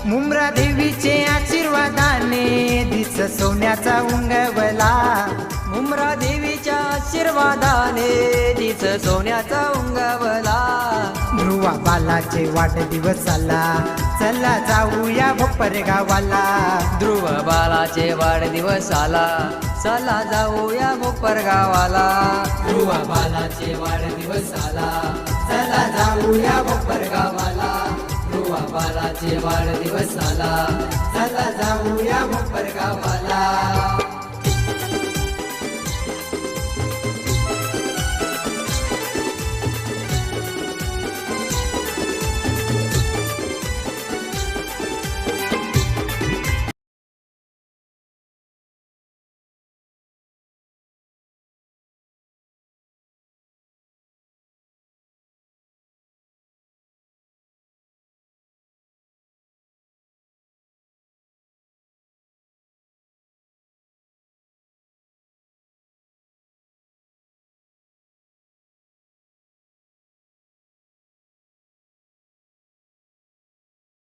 मुंब्रा देवीचे आशीर्वादाने दिस सोन्याचा उंगवला. मुंब्रा देवीच्या आशीर्वादाने दिस सोन्याचा उंगवला. ध्रुवा बालाचे वाढदिवसाला चला जाऊया भोपर गावाला. ध्रुव बालाचे वाढदिवसाला चला जाऊया भोपर गावाला. ध्रुव बालाचे वाढदिवसाला चला जाऊया भोपर गावाला. ध्रुव बालाचे वाढदिवसाला चला जाऊया भोपर गावाला.